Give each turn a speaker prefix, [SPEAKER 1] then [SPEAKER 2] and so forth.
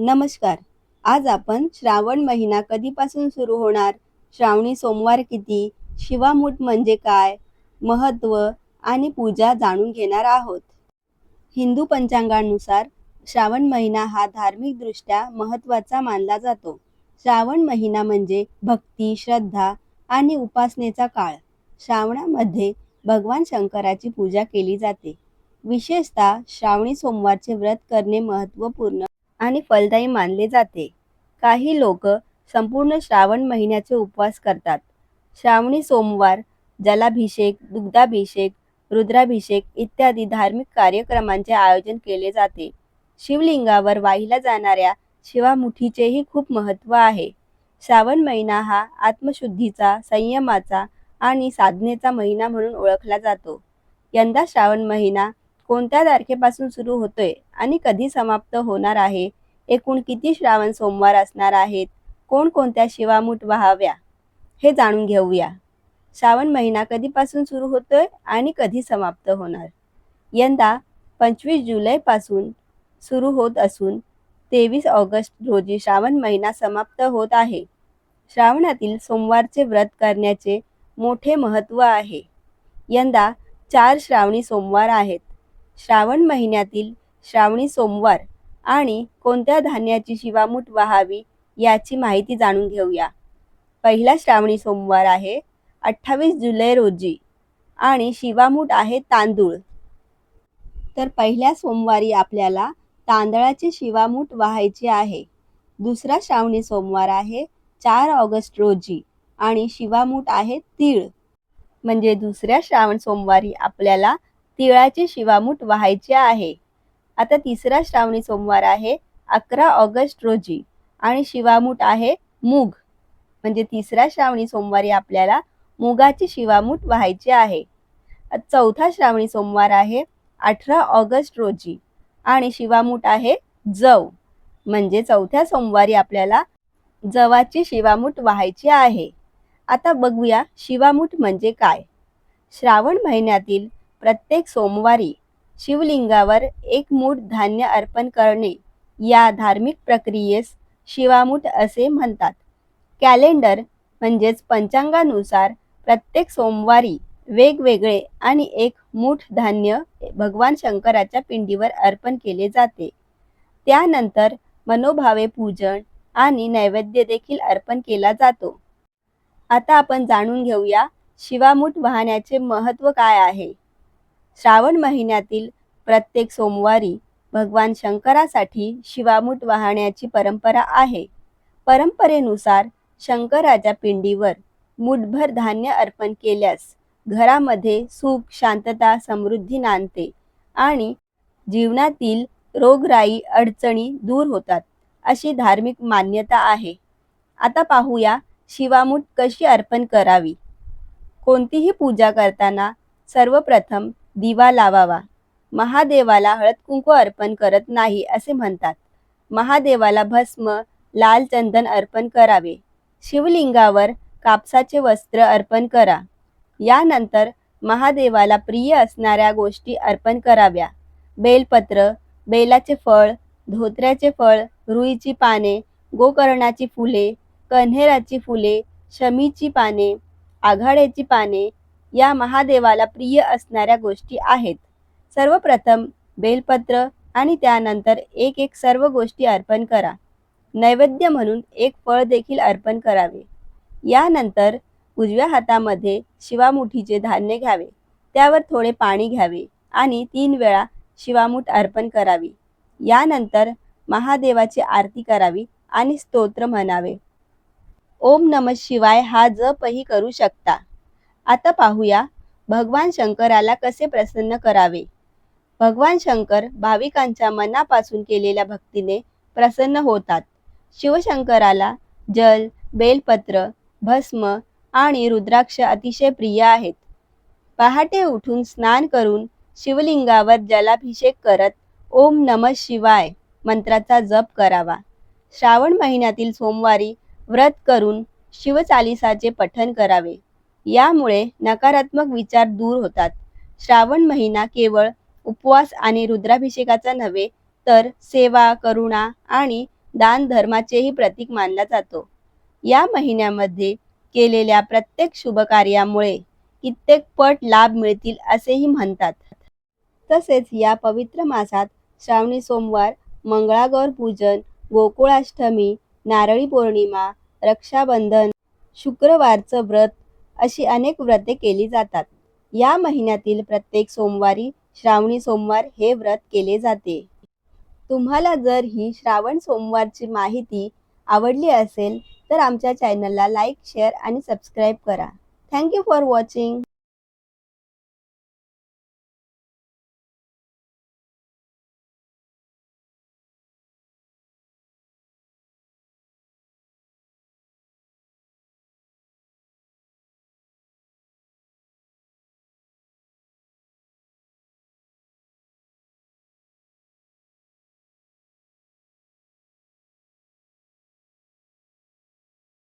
[SPEAKER 1] नमस्कार. आज आपण श्रावण महिना कधीपासून सुरू होणार, श्रावणी सोमवार किती, शिवामूठ म्हणजे काय, महत्त्व आणि पूजा जाणून घेणार आहोत. हिंदू पंचांगानुसार श्रावण महिना हा धार्मिकदृष्ट्या महत्त्वाचा मानला जातो. श्रावण महिना म्हणजे भक्ती, श्रद्धा आणि उपासनेचा काळ. श्रावणामध्ये भगवान शंकराची पूजा केली जाते. विशेषतः श्रावणी सोमवारचे व्रत करणे महत्त्वपूर्ण आणि फलदायी मानले जाते. काही लोक संपूर्ण श्रावण महिन्याचे उपवास करतात. श्रावणी सोमवार जलाभिषेक, दुग्धाभिषेक, रुद्राभिषेक इत्यादी धार्मिक कार्यक्रमांचे आयोजन केले जाते. शिवलिंगावर वाहिल्या जाणाऱ्या शिवामुठीचेही खूप महत्त्व आहे. श्रावण महिना हा आत्मशुद्धीचा, संयमाचा आणि साधनेचा महिना म्हणून ओळखला जातो. यंदा श्रावण महिना कोणत्या तारखेपासून सुरू होतोय आणि कधी समाप्त होणार आहे, एकूण किती श्रावण सोमवार असणार आहेत, कोणकोणत्या शिवामूठ व्हाव्या हे जाणून घेऊया. श्रावण महिना कधीपासून सुरू होतोय आणि कधी समाप्त होणार. यंदा 25 जुलैपासून सुरू होत असून 23 ऑगस्ट रोजी श्रावण महिना समाप्त होत आहे. श्रावणातील सोमवारचे व्रत करण्याचे मोठे महत्त्व आहे. यंदा 4 श्रावणी सोमवार आहेत. श्रावण महिन्यातील श्रावणी सोमवार आणि कोणत्या धान्याची शिवामूठ व्हावी याची माहिती जाणून घेऊया. पहिला श्रावणी सोमवार आहे 28 जुलै रोजी आणि शिवामूठ आहे तांदूळ. तर पहिल्या सोमवारी आपल्याला तांदळाची शिवामूठ व्हायची आहे. दुसरा श्रावणी सोमवार आहे 4 ऑगस्ट रोजी आणि शिवामूठ आहे तीळ. म्हणजे दुसऱ्या श्रावण सोमवारी आपल्याला तिळाची शिवामूठ व्हायची आहे. आता तिसरा श्रावणी सोमवार आहे 11 ऑगस्ट रोजी आणि शिवामूठ आहे मूग. म्हणजे तिसऱ्या श्रावणी सोमवारी आपल्याला मुगाची शिवामूठ व्हायची आहे. चौथा श्रावणी सोमवार आहे 18 ऑगस्ट रोजी आणि शिवामूठ आहे जव. म्हणजे चौथ्या सोमवारी आपल्याला जवाची शिवामूठ व्हायची आहे. आता बघूया शिवामूठ म्हणजे काय. श्रावण महिन्यातील प्रत्येक सोमवारी शिवलिंगावर एक मूठ धान्य अर्पण करणे या धार्मिक प्रक्रियेस शिवामूठ असे म्हणतात. कॅलेंडर म्हणजेच पंचांगानुसार प्रत्येक सोमवारी वेगवेगळे आणि एक मूठ धान्य भगवान शंकराच्या पिंडीवर अर्पण केले जाते. त्यानंतर मनोभावे पूजन आणि नैवेद्य देखील अर्पण केला जातो. आता आपण जाणून घेऊया शिवामूठ वाहण्याचे महत्त्व काय आहे. श्रावण महिन्यातील प्रत्येक सोमवारी भगवान शंकरासाठी शिवामूठ वाहण्याची परंपरा आहे. परंपरेनुसार शंकराच्या पिंडीवर मूठभर धान्य अर्पण केल्यास घरामध्ये सुख, शांतता, समृद्धी नांदते आणि जीवनातील रोगराई, अडचणी दूर होतात, अशी धार्मिक मान्यता आहे. आता पाहूया शिवामूठ कशी अर्पण करावी. कोणतीही पूजा करताना सर्वप्रथम दिवा लावावा. महादेवाला हळद कुंकू अर्पण करत नाही असे म्हणतात. महादेवाला भस्म, लाल चंदन अर्पण करावे. शिवलिंगावर कापसाचे वस्त्र अर्पण करा. यानंतर महादेवाला प्रिय असणाऱ्या गोष्टी अर्पण कराव्या. बेलपत्र, बेलाचे फळ, धोत्र्याचे फळ, रुईची पाने, गोकर्णाची फुले, कण्हेराची फुले, शमीची पाने, आघाड्याची पाने या महादेवाला प्रिय असणाऱ्या गोष्टी आहेत. सर्वप्रथम बेलपत्र आणि त्यानंतर एक एक सर्व गोष्टी अर्पण करा. नैवेद्य म्हणून एक फळ देखील अर्पण करावे. यानंतर उजव्या हातामध्ये शिवामुठीचे धान्य घ्यावे. त्यावर थोडे पाणी घ्यावे आणि 3 वेळा शिवामूठ अर्पण करावी. यानंतर महादेवाची आरती करावी आणि स्तोत्र म्हणावे. ओम नमः शिवाय हा जपही करू शकता. आता पाहूया भगवान शंकराला कसे प्रसन्न करावे. भगवान शंकर भाविकांच्या मनापासून केलेल्या भक्तीने प्रसन्न होतात. शिवशंकराला जल, बेलपत्र, भस्म आणि रुद्राक्ष अतिशय प्रिय आहेत. पहाटे उठून स्नान करून शिवलिंगावर जलाभिषेक करत ओम नमः शिवाय मंत्राचा जप करावा. श्रावण महिन्यातील सोमवारी व्रत करून शिवचालीसाचे पठण करावे. यामुळे नकारात्मक विचार दूर होतात. श्रावण महिना केवळ उपवास आणि रुद्राभिषेकाचा नव्हे तर सेवा, करुणा आणि दान धर्माचेही प्रतीक मानला जातो. या महिन्यामध्ये केलेल्या प्रत्येक शुभ कार्यामुळे कित्येक पट लाभ मिळतील असेही म्हणतात. तसेच या पवित्र मासात श्रावणी सोमवार, मंगळागौर पूजन, गोकुळाष्टमी, नारळी पौर्णिमा, रक्षाबंधन, शुक्रवारचं व्रत अशी अनेक व्रते केली जातात. या महिन्यातील प्रत्येक सोमवारी श्रावणी सोमवार हे व्रत केले जाते. तुम्हाला जर ही श्रावण सोमवारची माहिती आवडली असेल तर आमच्या चॅनलला लाईक, शेअर आणि सबस्क्राईब करा. Thank you for watching.